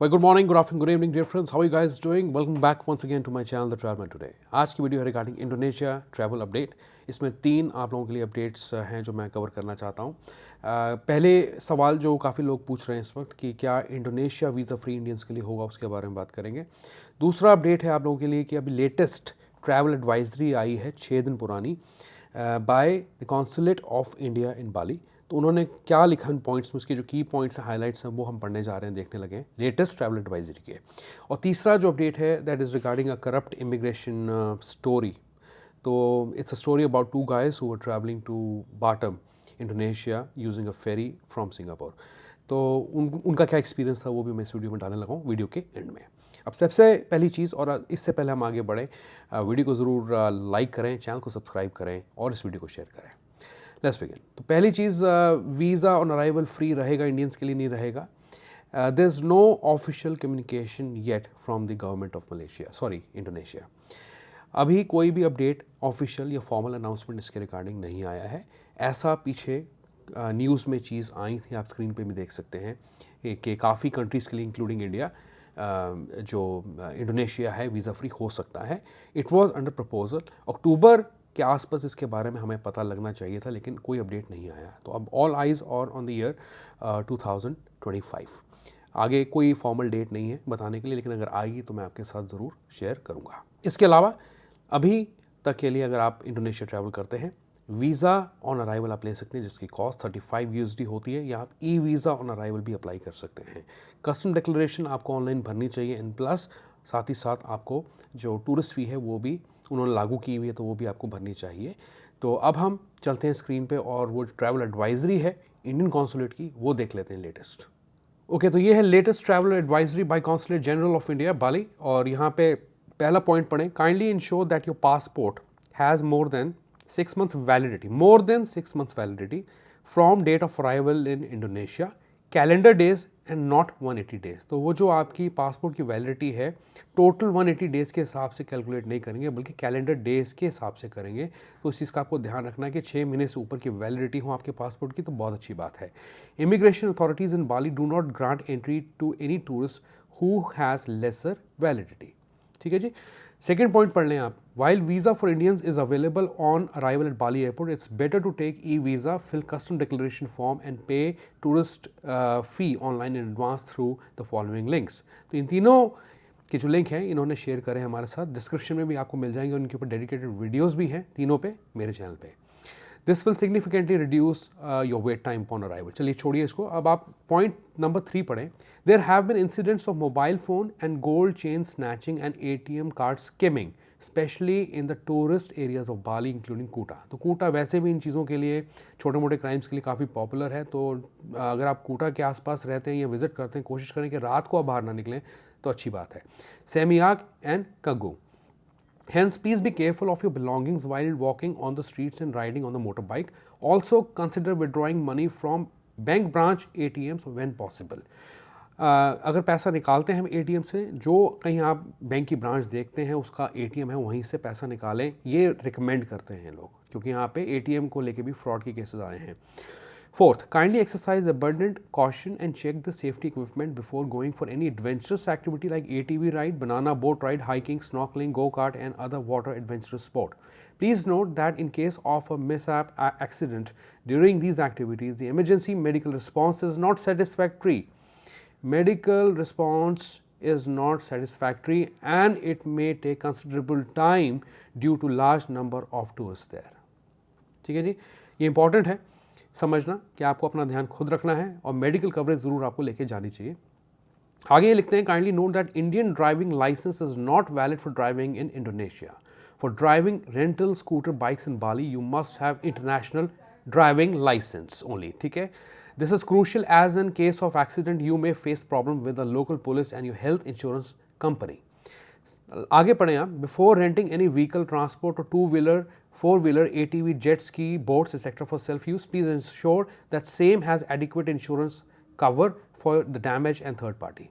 Well, good morning, good afternoon, good evening, dear friends. How are you guys doing? Welcome back once again to my channel, The Travel Man Today. आज की video है regarding Indonesia travel update. इसमें 3 आप लोगों के लिए updates हैं जो मैं कवर करना चाहता हूँ। पहले सवाल जो काफ़ी लोग पूछ रहे हैं इस वक्त कि क्या इंडोनेशिया वीज़ा फ्री इंडियंस के लिए होगा, उसके बारे में बात करेंगे। दूसरा अपडेट है आप लोगों के लिए कि अभी लेटेस्ट ट्रैवल एडवाइजरी आई है 6 दिन पुरानी by the consulate of India in Bali. तो उन्होंने क्या लिखा इन पॉइंट्स में, उसके जो की पॉइंट्स हैं, हाइलाइट्स हैं, वो हम पढ़ने जा रहे हैं, देखने लगे हैं लेटेस्ट ट्रैवल एडवाइजरी के। और तीसरा जो अपडेट है that is regarding a corrupt immigration story. तो it's a story about 2 guys who were traveling to Batam, Indonesia using a ferry from Singapore. तो उनका क्या एक्सपीरियंस था वो भी मैं इस वीडियो में डालने लगा हूँ वीडियो के एंड में। अब सबसे पहली चीज़, और इससे पहले हम आगे बढ़ें, वीडियो को ज़रूर लाइक करें, चैनल को सब्सक्राइब करें और इस वीडियो को शेयर करें। Let's begin. तो पहली चीज़, वीज़ा ऑन अराइवल फ्री रहेगा, इंडियंस के लिए नहीं रहेगा। There is no official communication yet from the government of Indonesia. अभी कोई भी अपडेट ऑफिशियल या फॉर्मल अनाउंसमेंट इसके रिगार्डिंग नहीं आया है। ऐसा पीछे न्यूज़ में चीज़ आई थी, आप स्क्रीन पे भी देख सकते हैं कि काफ़ी कंट्रीज़ के लिए इंक्लूडिंग इंडिया जो इंडोनेशिया है वीज़ा फ्री हो सकता है। इट वाज अंडर प्रपोजल, अक्टूबर के आसपास इसके बारे में हमें पता लगना चाहिए था, लेकिन कोई अपडेट नहीं आया। तो अब ऑल आइज़ और ऑन द ईयर 2025। आगे कोई फॉर्मल डेट नहीं है बताने के लिए, लेकिन अगर आएगी तो मैं आपके साथ ज़रूर शेयर करूँगा। इसके अलावा अभी तक के लिए अगर आप इंडोनेशिया ट्रैवल करते हैं, वीज़ा ऑन अराइवल आप ले सकते हैं जिसकी कॉस्ट 35 USD होती है, या आप ई वीज़ा ऑन अराइवल भी अप्लाई कर सकते हैं। कस्टम डिक्लेरेशन आपको ऑनलाइन भरनी चाहिए, एंड प्लस साथ ही साथ आपको जो टूरिस्ट फ़ी है वो भी उन्होंने लागू की हुई है, तो वो भी आपको भरनी चाहिए। तो अब हम चलते हैं स्क्रीन पे और वो ट्रैवल एडवाइजरी है इंडियन कॉन्सुलेट की, वो देख लेते हैं लेटेस्ट। ओके, तो ये है latest travel advisory by consulate general of India Bali. और यहाँ पे पहला पॉइंट पढ़ें, kindly ensure that your passport has more than 6 months validity from date of arrival in Indonesia, calendar days and not 180 days. तो वो जो आपकी passport की वैलिडिटी है टोटल 180 डेज़ के हिसाब से कैलकुलेट नहीं करेंगे, बल्कि कैलेंडर डेज़ के हिसाब से करेंगे। तो इस चीज़ का आपको ध्यान रखना है कि 6 महीने से ऊपर की वैलिडिटी हो आपके पासपोर्ट की, तो बहुत अच्छी बात है। Immigration authorities in Bali do not grant entry to any tourist who has lesser validity. ठीक है जी। सेकेंड पॉइंट पढ़ लें आप, while visa for Indians is available on arrival at Bali airport, it's better to take e visa, fill custom declaration form and pay tourist fee online in advance through the following links. तो इन तीनों के जो link हैं इन्होंने share करें हमारे साथ, डिस्क्रिप्शन में भी आपको मिल जाएंगे, उनके ऊपर डेडिकेटेड वीडियोज़ भी हैं तीनों पे मेरे चैनल पे। This will significantly reduce your wait time on arrival. चलिए छोड़िए इसको, अब आप पॉइंट नंबर 3 पढ़ें। There have been incidents of mobile phone and gold chain snatching and ATM card skimming specially in the tourist areas of Bali including Kuta. तो कूटा वैसे भी इन चीज़ों के लिए, छोटे मोटे क्राइम्स के लिए काफ़ी पॉपुलर है। तो अगर आप कूटा के आसपास रहते हैं या विजिट करते हैं, कोशिश करें कि रात को आप बाहर ना निकलें, तो अच्छी बात है। सेमियाक and कग्गू, hence please be careful of your belongings while walking on the streets and riding on the motorbike. Also consider withdrawing money from bank branch ATMs when possible. अगर पैसा निकालते हैं हम ATM से, जो कहीं आप बैंक की ब्रांच देखते हैं उसका ATM है, वहीं से पैसा निकालें, ये रिकमेंड करते हैं लोग, क्योंकि यहाँ पे ATM को लेके भी फ्रॉड के केसेस आए हैं। Fourth, kindly exercise abundant caution and check the safety equipment before going for any adventurous activity like ATV ride, banana boat ride, hiking, snorkeling, go-kart and other water adventurous sport. Please note that in case of a mishap accident during these activities, the emergency medical response is not satisfactory. Medical response is not satisfactory and it may take considerable time due to large number of tourists there. ठीक है जी, ये important है समझना कि आपको अपना ध्यान खुद रखना है और मेडिकल कवरेज ज़रूर आपको लेके जानी चाहिए। आगे ये लिखते हैं, kindly note that Indian driving license is not valid for driving in Indonesia. For driving rental scooter bikes in Bali you must have international driving license only. ठीक है, this is crucial as in case of accident you may face problem with the local police and your health insurance company. आगे पढ़ें आप, before renting any vehicle transport और 2-wheeler, 4-wheeler, ATV, jet ski, boats, etc. for self-use, please ensure that same has adequate insurance cover for the damage and third party.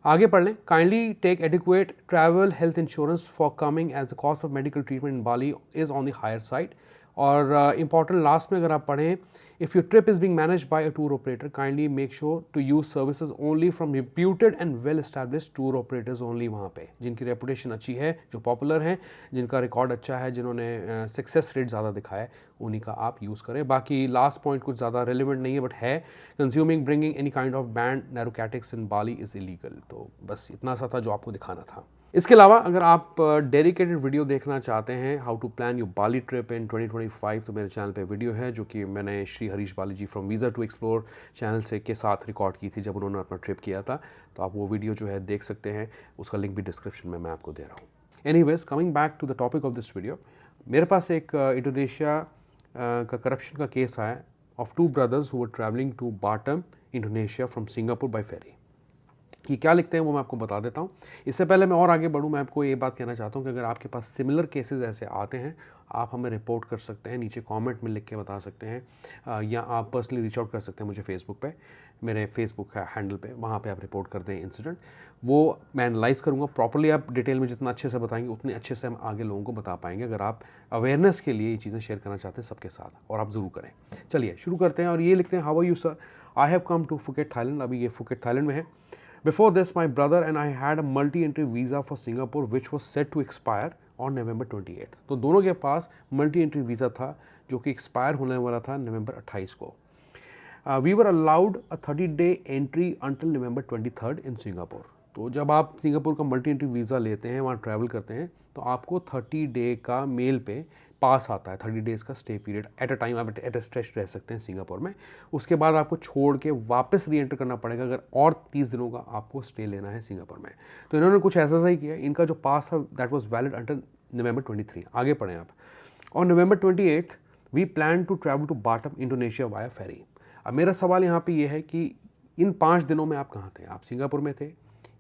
आगे पढ़ लें, kindly take adequate travel health insurance for coming as the cost of medical treatment in Bali is on the higher side. और important last में अगर आप पढ़ें, if your trip is being managed by a tour operator kindly make sure to use services only from reputed and well established tour operators only, वहाँ पे जिनकी reputation अच्छी है, जो पॉपुलर हैं, जिनका रिकॉर्ड अच्छा है, जिन्होंने सक्सेस रेट ज़्यादा दिखाया है, उन्हीं का आप यूज़ करें। बाकी लास्ट पॉइंट कुछ ज़्यादा रेलिवेंट नहीं है बट है, consuming bringing any kind of banned narcotics in Bali is illegal. तो बस इतना सा था जो आपको दिखाना था। इसके अलावा अगर आप डेडिकेटेड वीडियो देखना चाहते हैं how to plan your Bali trip in 2025, तो मेरे चैनल पे वीडियो है जो कि मैंने Shri Harish Bali ji from visa to explore channel से के साथ रिकॉर्ड की थी जब उन्होंने अपना ट्रिप किया था। तो आप वो वीडियो जो है देख सकते हैं, उसका लिंक भी डिस्क्रिप्शन में मैं आपको दे रहा हूँ। Anyways, coming back to the topic of this video, मेरे पास एक इंडोनेशिया का करप्शन का केस आया of two brothers who were travelling to Batam Indonesia from Singapore by ferry. ये क्या लिखते हैं वो मैं आपको बता देता हूँ। इससे पहले मैं और आगे बढ़ूँ, मैं आपको ये बात कहना चाहता हूँ कि अगर आपके पास सिमिलर केसेस ऐसे आते हैं, आप हमें रिपोर्ट कर सकते हैं, नीचे कमेंट में लिख के बता सकते हैं, या आप पर्सनली रीच आउट कर सकते हैं मुझे फेसबुक पे, मेरे फेसबुक हैंडल पे, वहाँ पे आप रिपोर्ट कर दें इंसिडेंट। वो मैं एनालाइज़ करूँगा प्रॉपर्ली। आप डिटेल में जितना अच्छे से बताएंगे उतने अच्छे से हम आगे लोगों को बता पाएंगे। अगर आप अवेयरनेस के लिए ये चीज़ें शेयर करना चाहते हैं सबके साथ, और आप ज़रूर करें। चलिए शुरू करते हैं। और ये लिखते हैं, how are you sir, I have come to Phuket Thailand. अभी ये फुकेट थाईलैंड में है। Before this, my brother and I had a multi-entry visa for Singapore, which was set to expire on November 28th. तो दोनों के पास multi-entry visa था जो कि एक्सपायर होने वाला था नवंबर 28 को। We were allowed a 30-day entry until November 23rd in Singapore. तो जब आप सिंगापुर का मल्टी-एंट्री वीज़ा लेते हैं, वहाँ ट्रैवल करते हैं, तो आपको 30 डे का मेल पे पास आता है, 30 डेज़ का stay period. At a time आप एट अ स्ट्रेच रह सकते हैं सिंगापुर में। उसके बाद आपको छोड़ के वापस री एंटर करना पड़ेगा अगर और 30 दिनों का आपको स्टे लेना है सिंगापुर में। तो इन्होंने कुछ ऐसा ही किया। इनका जो पास था that was valid until November 23। आगे पढ़ें आप। On November 28 we plan to travel to Batam Indonesia via ferry. अब मेरा सवाल यहाँ पे ये है कि इन 5 दिनों में आप कहाँ थे? आप सिंगापुर में थे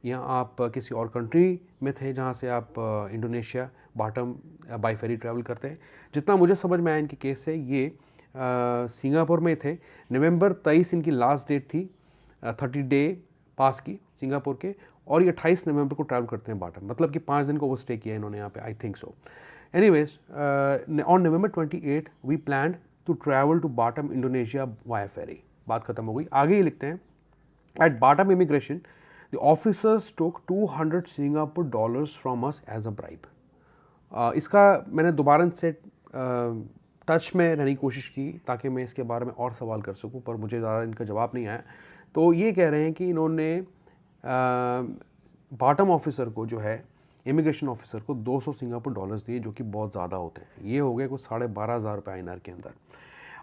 या आप किसी और कंट्री में थे जहाँ से आप इंडोनेशिया बाटम बाय फेरी ट्रैवल करते हैं? जितना मुझे समझ में आया इनके केस से, ये सिंगापुर में थे। नवंबर 23 इनकी लास्ट डेट थी 30 डे पास की सिंगापुर के, और ये 28 नवंबर को ट्रैवल करते हैं बाटम। मतलब कि 5 दिन को वो स्टे किया इन्होंने यहाँ पे, I think so. Anyways, on November 28 we plan to travel to Batam Indonesia via ferry. बात खत्म हो गई। आगे ये लिखते हैं, at Batam immigration the officers took $200 Singapore dollars from us as a bribe. इसका मैंने दोबारा से टच में रहने की कोशिश की ताकि मैं इसके बारे में और सवाल कर सकूं, पर मुझे ज़्यादा इनका जवाब नहीं आया। तो ये कह रहे हैं कि इन्होंने बॉटम ऑफिसर को, जो है इमिग्रेशन ऑफिसर को, 200 सिंगापुर डॉलर्स दिए, जो कि बहुत ज़्यादा होते हैं। ये हो गए कुछ 12,500 रुपये INR के अंदर।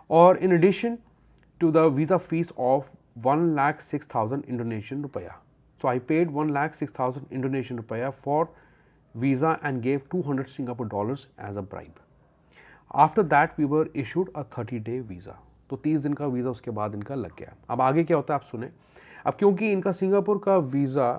और in addition to the visa fees of 1,06,000 Indonesian रुपया। So I paid 1,06,000 Indonesian rupiah for visa and gave 200 Singapore dollars as a bribe. After that we were issued a 30-day visa. तो 30 दिन का visa उसके बाद इनका लग गया। अब आगे क्या होता है आप सुने। अब क्योंकि इनका सिंगापुर का वीज़ा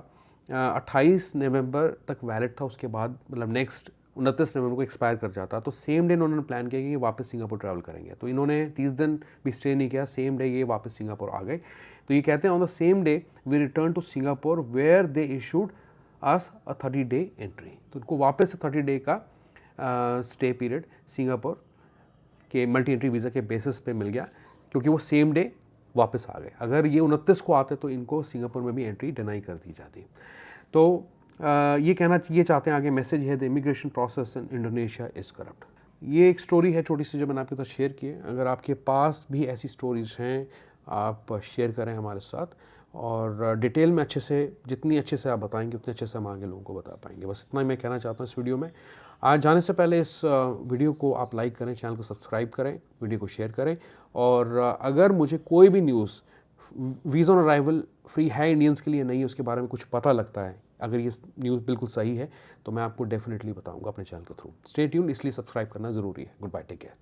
28 नवंबर तक वैलिड था, उसके बाद मतलब नेक्स्ट 29 नवंबर को एक्सपायर कर जाता, तो सेम डे इन्होंने प्लान किया कि ये वापस सिंगापुर ट्रैवल करेंगे। तो इन्होंने 30 दिन भी स्टे नहीं किया, सेम डे ये वापस सिंगापुर आ गए। तो ये कहते हैं on the same day we return to Singapore where they issued us a 30 day entry. तो उनको वापस से 30 डे का स्टे पीरियड सिंगापुर के मल्टी एंट्री वीज़ा के बेसिस पे मिल गया, क्योंकि वो सेम डे वापस आ गए। अगर ये 29 को आते तो इनको सिंगापुर में भी एंट्री डिनाई कर दी जाती। तो ये कहना ये चाहते हैं आगे मैसेज है, the immigration process in Indonesia is corrupt. ये एक स्टोरी है छोटी सी जो मैंने आपके साथ शेयर की है। अगर आपके पास भी ऐसी स्टोरीज़ हैं आप शेयर करें हमारे साथ, और डिटेल में अच्छे से, जितनी अच्छे से आप बताएंगे उतने अच्छे से हम आगे लोगों को बता पाएंगे। बस इतना ही मैं कहना चाहता हूँ इस वीडियो में। आज जाने से पहले इस वीडियो को आप लाइक करें, चैनल को सब्सक्राइब करें, वीडियो को शेयर करें। और अगर मुझे कोई भी news visa on arrival free है इंडियंस के लिए नहीं है, उसके बारे में कुछ पता लगता है, अगर ये न्यूज़ बिल्कुल सही है, तो मैं आपको डेफिनेटली बताऊंगा अपने चैनल के थ्रू। स्टे ट्यून्ड, इसलिए सब्सक्राइब करना ज़रूरी है। Good bye, take care.